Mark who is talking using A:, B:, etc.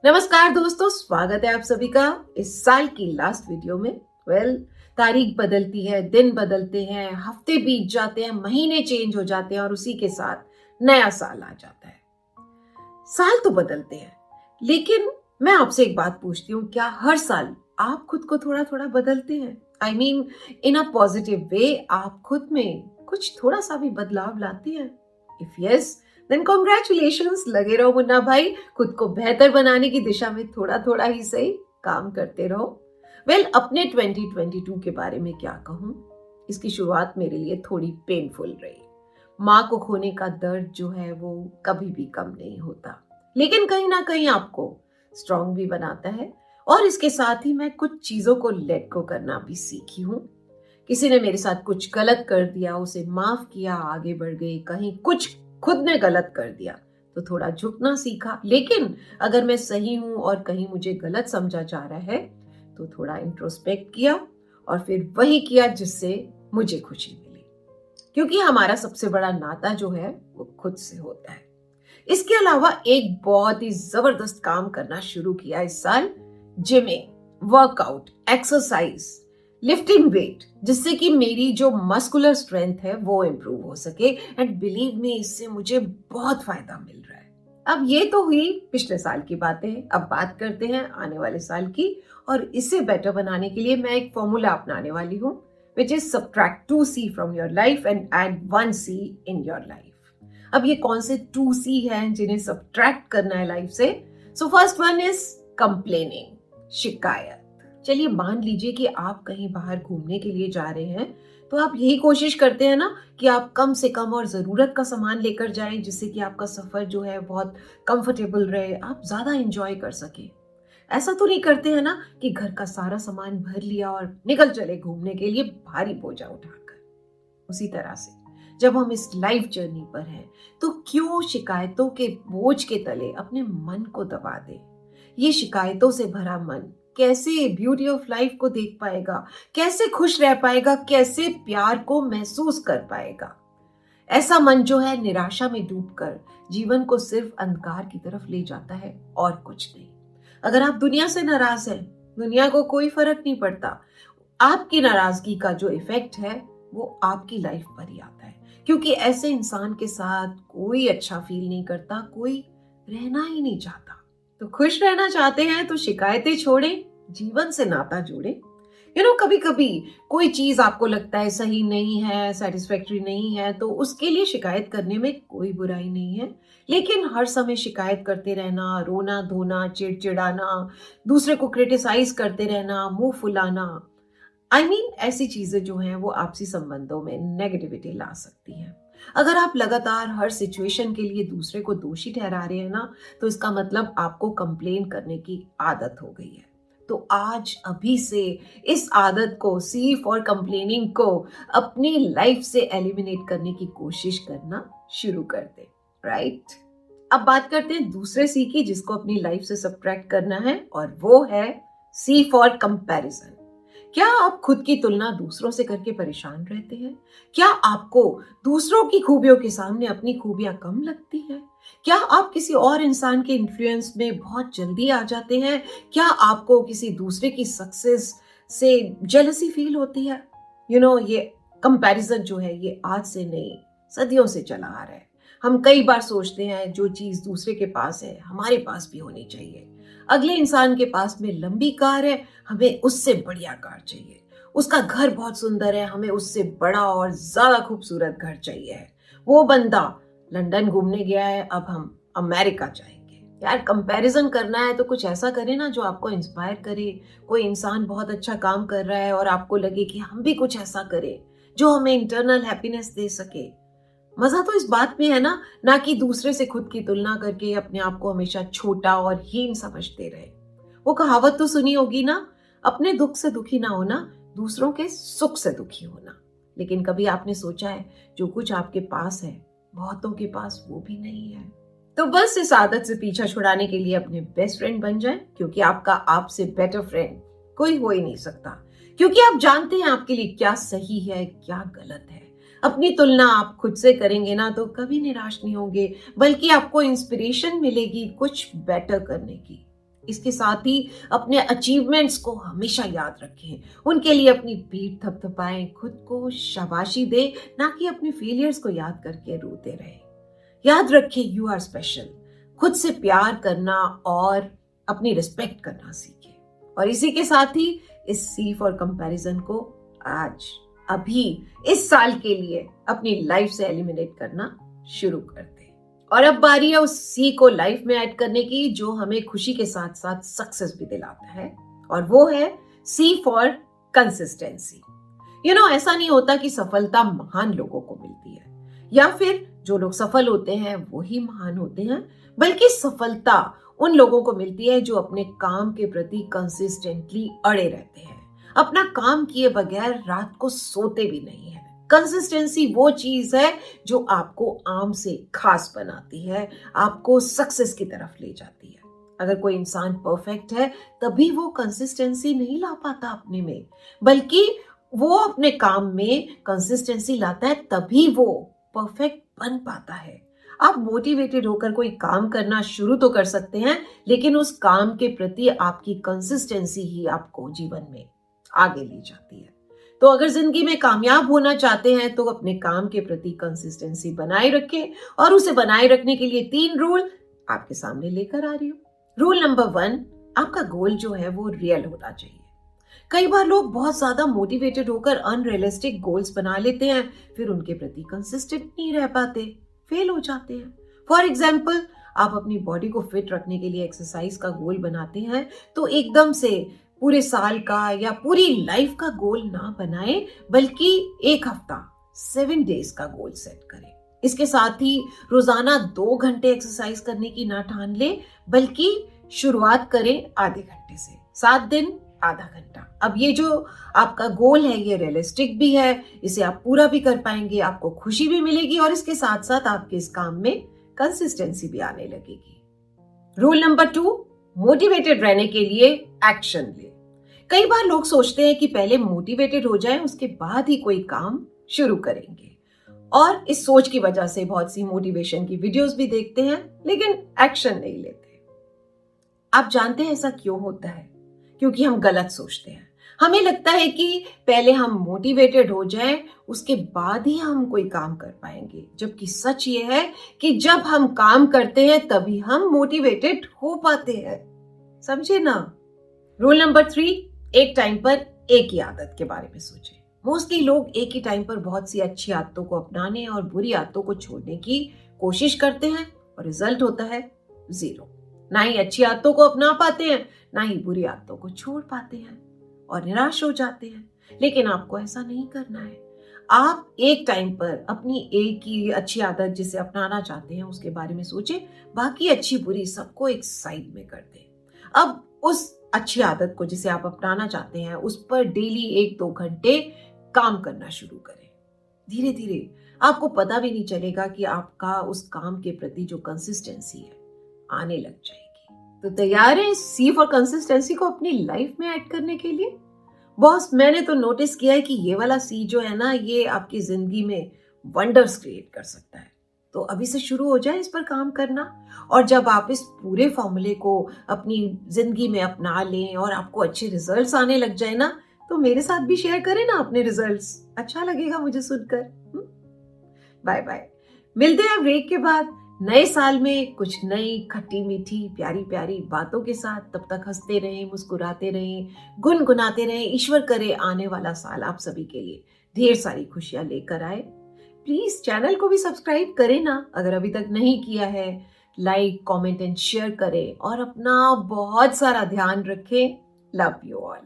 A: नमस्कार दोस्तों, स्वागत है आप सभी का इस साल की लास्ट वीडियो में। तारीख बदलती है, दिन बदलते हैं, हफ्ते बीत जाते हैं, महीने चेंज हो जाते हैं और उसी के साथ नया साल आ जाता है। साल तो बदलते हैं, लेकिन मैं आपसे एक बात पूछती हूँ, क्या हर साल आप खुद को थोड़ा थोड़ा बदलते हैं? I mean in a positive way, आप खुद में कुछ थोड़ा सा भी बदलाव लाते हैं? If yes, then congratulations. लगे रहो मुन्ना भाई, खुद को बेहतर बनाने की दिशा में थोड़ा थोड़ा ही सही काम करते रहो। अपने 2022 के बारे में क्या कहूँ, इसकी शुरुआत मेरे लिए थोड़ी पेनफुल रही। माँ को खोने का दर्द जो है वो कभी भी कम नहीं होता, लेकिन कहीं ना कहीं आपको स्ट्रांग भी बनाता है। और इसके साथ ही मैं कुछ चीजों को लेट गो करना भी सीखी हूँ। किसी ने मेरे साथ कुछ गलत कर दिया, उसे माफ किया, आगे बढ़ गई। कहीं कुछ खुद ने गलत कर दिया तो थोड़ा झुकना सीखा। लेकिन अगर मैं सही हूं और कहीं मुझे गलत समझा जा रहा है तो थोड़ा इंट्रोस्पेक्ट किया और फिर वही किया जिससे मुझे खुशी मिली। क्योंकि हमारा सबसे बड़ा नाता जो है वो खुद से होता है। इसके अलावा एक बहुत ही जबरदस्त काम करना शुरू किया इस साल, gymming, workout, exercise, lifting wait, जिससे कि मेरी जो मस्कुलर स्ट्रेंथ है वो इम्प्रूव हो सके। एंड बिलीव मी, इससे मुझे बहुत फायदा मिल रहा है। अब ये तो हुई पिछले साल की बातें, अब बात करते हैं आने वाले साल की। और इसे बेटर बनाने के लिए मैं एक फॉर्मूला अपनाने वाली हूँ, which is subtract 2C from your life and add 1C in your life. अब ये कौन से 2C हैं जिन्हें सब्ट्रैक्ट करना है लाइफ से? So first one is complaining, शिकायत। चलिए मान लीजिए कि आप कहीं बाहर घूमने के लिए जा रहे हैं, तो आप यही कोशिश करते हैं ना कि आप कम से कम और जरूरत का सामान लेकर जाएं, जिससे कि आपका सफर जो है बहुत कंफर्टेबल रहे, आप ज्यादा एंजॉय कर सके। ऐसा तो नहीं करते हैं ना कि घर का सारा सामान भर लिया और निकल चले घूमने के लिए भारी बोझा उठाकर। उसी तरह से जब हम इस लाइफ जर्नी पर हैं, तो क्यों शिकायतों के बोझ के तले अपने मन को दबा दें? ये शिकायतों से भरा मन कैसे ब्यूटी ऑफ लाइफ को देख पाएगा, कैसे खुश रह पाएगा, कैसे प्यार को महसूस कर पाएगा? ऐसा मन जो है निराशा में डूबकर जीवन को सिर्फ अंधकार की तरफ ले जाता है और कुछ नहीं। अगर आप दुनिया से नाराज हैं, दुनिया को कोई फर्क नहीं पड़ता। आपकी नाराजगी का जो इफेक्ट है वो आपकी लाइफ पर ही आता है, क्योंकि ऐसे इंसान के साथ कोई अच्छा फील नहीं करता, कोई रहना ही नहीं चाहता। तो खुश रहना चाहते हैं तो शिकायतें छोड़ें, जीवन से नाता जोड़ें। कभी कभी कोई चीज आपको लगता है सही नहीं है, सेटिस्फैक्टरी नहीं है, तो उसके लिए शिकायत करने में कोई बुराई नहीं है। लेकिन हर समय शिकायत करते रहना, रोना धोना, चिड़चिड़ाना, दूसरे को क्रिटिसाइज करते रहना, मुंह फुलाना, ऐसी चीजें जो हैं वो आपसी संबंधों में नेगेटिविटी ला सकती हैं। अगर आप लगातार हर सिचुएशन के लिए दूसरे को दोषी ठहरा रहे हैं ना, तो इसका मतलब आपको कंप्लेन करने की आदत हो गई है। तो आज अभी से इस आदत को, सी फॉर कंप्लेनिंग को, अपनी लाइफ से एलिमिनेट करने की कोशिश करना शुरू कर दे। राइट? अब बात करते हैं दूसरे सी की, जिसको अपनी लाइफ से सब्ट्रैक्ट करना है, और वो है सी फॉर कंपैरिजन। क्या आप खुद की तुलना दूसरों से करके परेशान रहते हैं? क्या आपको दूसरों की खूबियों के सामने अपनी खूबियां कम लगती हैं? क्या आप किसी और इंसान के इन्फ्लुएंस में बहुत जल्दी आ जाते हैं? क्या आपको किसी दूसरे की सक्सेस से जेलसी फील होती है? ये कंपैरिजन जो है ये आज से नहीं, सदियों से चला आ रहा है। हम कई बार सोचते हैं जो चीज दूसरे के पास है हमारे पास भी होनी चाहिए। अगले इंसान के पास में लंबी कार है, हमें उससे बढ़िया कार चाहिए। उसका घर बहुत सुंदर है, हमें उससे बड़ा और ज्यादा खूबसूरत घर चाहिए। वो बंदा लंदन घूमने गया है, अब हम अमेरिका जाएंगे। यार, कंपैरिजन करना है तो कुछ ऐसा करें ना जो आपको इंस्पायर करे। कोई इंसान बहुत अच्छा काम कर रहा है और आपको लगे कि हम भी कुछ ऐसा करें जो हमें इंटरनल हैप्पीनेस दे सके। मजा तो इस बात में है ना कि दूसरे से खुद की तुलना करके अपने आप को हमेशा छोटा और हीन समझते रहे। वो कहावत तो सुनी होगी ना, अपने दुख से दुखी ना होना, दूसरों के सुख से दुखी होना। लेकिन कभी आपने सोचा है जो कुछ आपके पास है बहुतों के पास वो भी नहीं है? तो बस इस आदत से पीछा छुड़ाने के लिए अपने बेस्ट फ्रेंड बन जाएं, क्योंकि आपका आपसे बेटर फ्रेंड कोई हो ही नहीं सकता। क्योंकि आप जानते हैं आपके लिए क्या सही है, क्या गलत है। अपनी तुलना आप खुद से करेंगे ना तो कभी निराश नहीं होंगे, बल्कि आपको इंस्पिरेशन मिलेगी कुछ बेटर करने की। इसके साथ ही अपने अचीवमेंट्स को हमेशा याद रखें, उनके लिए अपनी पीठ थपथपाएं, खुद को शाबाशी दें, ना कि अपने फेलियर्स को याद करके रोते रहें। याद रखें, यू आर स्पेशल। खुद से प्यार करना और अपनी रिस्पेक्ट करना सीखें। और इसी के साथ ही इस सी फॉर कंपैरिजन को आज अभी इस साल के लिए अपनी लाइफ से एलिमिनेट करना शुरू कर दें। और अब बारी है उस सी को लाइफ में ऐड करने की जो हमें खुशी के साथ साथ सक्सेस भी दिलाता है, और वो है सी फॉर कंसिस्टेंसी। ऐसा नहीं होता कि सफलता महान लोगों को मिलती है या फिर जो लोग सफल होते हैं वो ही महान होते हैं, बल्कि सफलता उन लोगों को मिलती है जो अपने काम के प्रति कंसिस्टेंटली अड़े रहते हैं, अपना काम किए बगैर रात को सोते भी नहीं है। कंसिस्टेंसी वो चीज है जो आपको आम से खास बनाती है, आपको सक्सेस की तरफ ले जाती है। अगर कोई इंसान परफेक्ट है तभी वो कंसिस्टेंसी नहीं ला पाता अपने में, बल्कि वो अपने काम में कंसिस्टेंसी लाता है तभी वो परफेक्ट बन पाता है। आप मोटिवेटेड होकर कोई काम करना शुरू तो कर सकते हैं, लेकिन उस काम के प्रति आपकी कंसिस्टेंसी ही आपको जीवन में आगे ले जाती है। तो अगर जिंदगी में कामयाब होना चाहते हैं तो अपने काम के प्रति कंसिस्टेंसी बनाए रखें, और उसे बनाए रखने के लिए 3 रूल आपके सामने लेकर आ रही हूँ। रूल नंबर 1, आपका गोल जो है वो रियल होना चाहिए। कई बार लोग बहुत ज्यादा मोटिवेटेड होकर अनरियलिस्टिक गोल्स बना लेते हैं, फिर उनके प्रति कंसिस्टेंट नहीं रह पाते, फेल हो जाते हैं। फॉर एग्जाम्पल, आप अपनी बॉडी को फिट रखने के लिए एक्सरसाइज का गोल बनाते हैं तो एकदम से पूरे साल का या पूरी लाइफ का गोल ना बनाएं, बल्कि 1 हफ्ता 7 डेज का गोल सेट करें। इसके साथ ही रोजाना 2 घंटे एक्सरसाइज करने की ना ठान ले, बल्कि शुरुआत करें आधे घंटे से, 7 दिन आधा घंटा। अब ये जो आपका गोल है ये रियलिस्टिक भी है, इसे आप पूरा भी कर पाएंगे, आपको खुशी भी मिलेगी और इसके साथ साथ आपके इस काम में कंसिस्टेंसी भी आने लगेगी। रूल नंबर 2, मोटिवेटेड रहने के लिए एक्शन ले। कई बार लोग सोचते हैं कि पहले मोटिवेटेड हो जाएं, उसके बाद ही कोई काम शुरू करेंगे, और इस सोच की वजह से बहुत सी मोटिवेशन की वीडियोस भी देखते हैं लेकिन एक्शन नहीं लेते। आप जानते हैं ऐसा क्यों होता है? क्योंकि हम गलत सोचते हैं। हमें लगता है कि पहले हम मोटिवेटेड हो जाएं, उसके बाद ही हम कोई काम कर पाएंगे, जबकि सच ये है कि जब हम काम करते हैं तभी हम मोटिवेटेड हो पाते हैं। समझे ना? रूल नंबर 3, एक टाइम पर एक ही आदत के बारे में सोचें। मोस्टली लोग एक ही टाइम पर बहुत सी अच्छी आदतों को अपनाने और बुरी आदतों को छोड़ने की कोशिश करते हैं, और रिजल्ट होता है 0। ना ही अच्छी आदतों को अपना पाते हैं, ना ही बुरी आदतों को छोड़ पाते हैं, और निराश हो जाते हैं। लेकिन आपको ऐसा नहीं करना है। आप एक टाइम पर अपनी एक ही अच्छी आदत जिसे अपनाना चाहते हैं उसके बारे में सोचें, बाकी अच्छी बुरी सबको एक साइड में कर दें। अब उस अच्छी आदत को जिसे आप अपनाना चाहते हैं उस पर डेली 1-2 घंटे काम करना शुरू करें। धीरे धीरे आपको पता भी नहीं चलेगा कि आपका उस काम के प्रति जो कंसिस्टेंसी है आने लग जाएगी। तो तैयार है सी फॉर कंसिस्टेंसी को अपनी लाइफ में ऐड करने के लिए? बॉस, मैंने तो नोटिस किया है कि ये वाला सी जो है ना, ये आपकी जिंदगी में वंडर्स क्रिएट कर सकता है। तो अभी से शुरू हो जाए इस पर काम करना, और जब आप इस पूरे फॉर्मूले को अपनी जिंदगी में अपना लें और आपको अच्छे रिजल्ट्स आने लग जाए ना, तो मेरे साथ भी शेयर करें ना अपने रिजल्ट्स। अच्छा लगेगा मुझे सुनकर। Bye bye. मिलते हैं ब्रेक के बाद नए साल में कुछ नई खट्टी मीठी प्यारी प्यारी बातों के साथ। तब तक हंसते रहें, मुस्कुराते रहें, गुनगुनाते रहें। ईश्वर करे आने वाला साल आप सभी के लिए ढेर सारी खुशियां लेकर आए। प्लीज चैनल को भी सब्सक्राइब करें ना अगर अभी तक नहीं किया है। लाइक, कमेंट एंड शेयर करें और अपना बहुत सारा ध्यान रखें। Love you all.